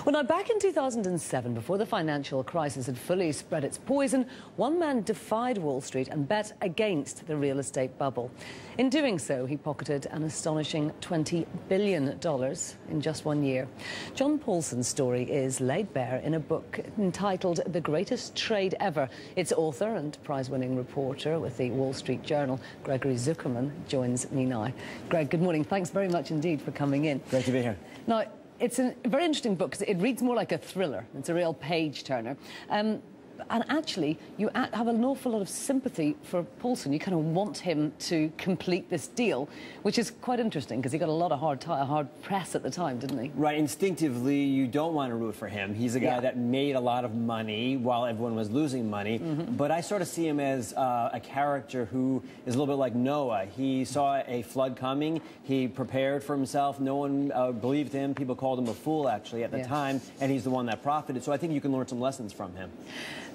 Well, now, back in 2007, before the financial crisis had fully spread its poison, one man defied Wall Street and bet against the real estate bubble. In doing so, he pocketed an astonishing $20 billion in just 1 year. John Paulson's story is laid bare in a book entitled The Greatest Trade Ever. Its author and prize-winning reporter with the Wall Street Journal, Gregory Zuckerman, joins me now. Greg, good morning. Thanks very much indeed for coming in. Great to be here. Now, it's a very interesting book because it reads more like a thriller. It's a real page-turner. And actually, you have an awful lot of sympathy for Paulson. You kind of want him to complete this deal, which is quite interesting because he got a lot of hard press at the time, didn't he? Right. Instinctively, you don't want to root for him. He's a guy that made a lot of money while everyone was losing money. But I sort of see him as a character who is a little bit like Noah. He saw a flood coming. He prepared for himself. No one believed him. People called him a fool, actually, at the time. And he's the one that profited. So I think you can learn some lessons from him.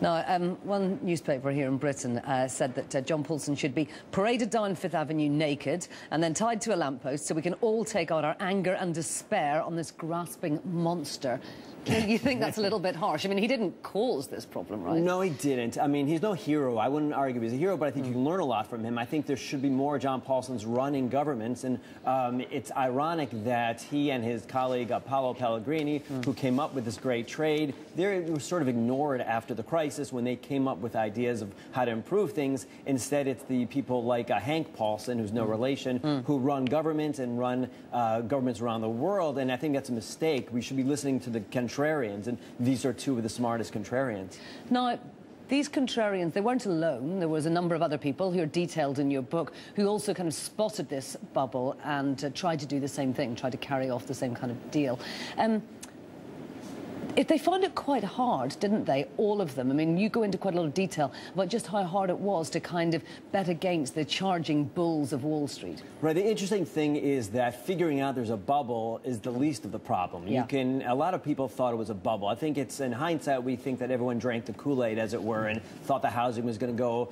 Now, one newspaper here in Britain said that John Paulson should be paraded down Fifth Avenue naked and then tied to a lamppost so we can all take out our anger and despair on this grasping monster. You think that's a little bit harsh? I mean, he didn't cause this problem, right? No, he didn't. I mean, he's no hero. I wouldn't argue he's a hero, but I think you can learn a lot from him. I think there should be more John Paulsons running governments, and it's ironic that he and his colleague Paolo Pellegrini, who came up with this great trade, they were sort of ignored after the crisis when they came up with ideas of how to improve things. Instead, it's the people like Hank Paulson, who's no relation, who run governments and run governments around the world, and I think that's a mistake. We should be listening to the Contrarians, and these are two of the smartest contrarians. Now, these contrarians, they weren't alone. There was a number of other people who are detailed in your book who also kind of spotted this bubble and tried to do the same thing, tried to carry off the same kind of deal. They found it quite hard, didn't they, all of them? I mean, you go into quite a lot of detail about just how hard it was to kind of bet against the charging bulls of Wall Street. Right. The interesting thing is that figuring out there's a bubble is the least of the problem. Yeah. A lot of people thought it was a bubble. I think it's, in hindsight, we think that everyone drank the Kool-Aid, as it were, and thought the housing was going to go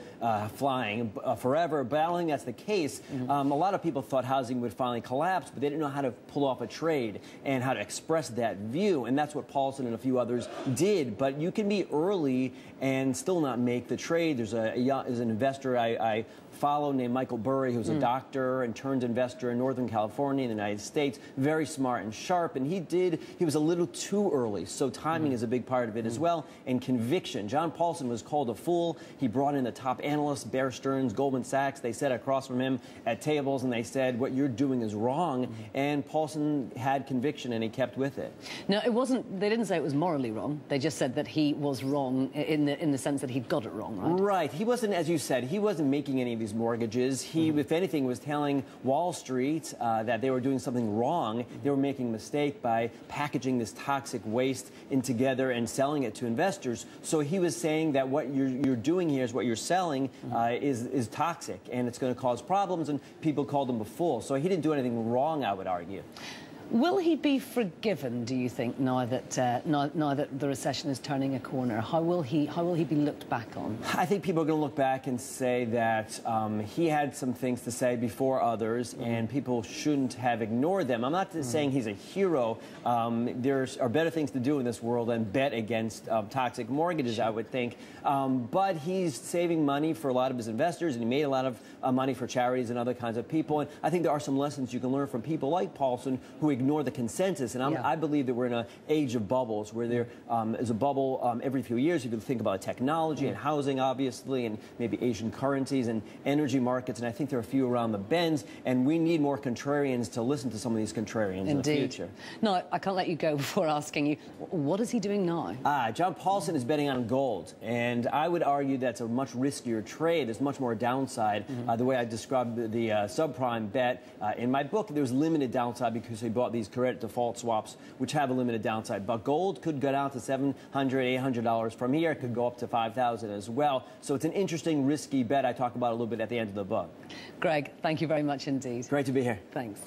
flying forever. But I don't think that's the case. A lot of people thought housing would finally collapse, but they didn't know how to pull off a trade and how to express that view. And that's what Paulson and a few others did. But you can be early and still not make the trade. There's an investor I follow named Michael Burry, who's a doctor and turned investor in Northern California in the United States. Very smart and sharp, and he was a little too early. So timing is a big part of it as well, and conviction. John Paulson was called a fool. He brought in the top analysts, Bear Stearns, Goldman Sachs. They sat across from him at tables and they said, what you're doing is wrong. And Paulson had conviction and he kept with it. No, it wasn't, they didn't say it was morally wrong. They just said that he was wrong in the sense that he'd got it wrong, right? Right. He wasn't, as you said, he wasn't making any of these mortgages. He, if anything, was telling Wall Street that they were doing something wrong. They were making a mistake by packaging this toxic waste in together and selling it to investors. So he was saying that what you're doing here is what you're selling is toxic and it's going to cause problems, and people called him a fool. So he didn't do anything wrong, I would argue. Will he be forgiven, do you think, now that the recession is turning a corner? How will he be looked back on? I think people are going to look back and say that he had some things to say before others, and people shouldn't have ignored them. I'm not saying he's a hero. There are better things to do in this world than bet against toxic mortgages, I would think. But he's saving money for a lot of his investors, and he made a lot of money for charities and other kinds of people. And I think there are some lessons you can learn from people like Paulson who ignore the consensus. And I believe that we're in an age of bubbles where there is a bubble every few years. You can think about technology and housing, obviously, and maybe Asian currencies and energy markets. And I think there are a few around the bends. And we need more contrarians to listen to some of these contrarians in the future. No, I can't let you go before asking you, what is he doing now? John Paulson is betting on gold. And I would argue that's a much riskier trade. There's much more downside. The way I described the subprime bet in my book, there was limited downside because he bought these credit default swaps, which have a limited downside. But gold could go down to $700, $800 from here. It could go up to $5,000 as well. So it's an interesting, risky bet I talk about a little bit at the end of the book. Greg, thank you very much indeed. Great to be here. Thanks.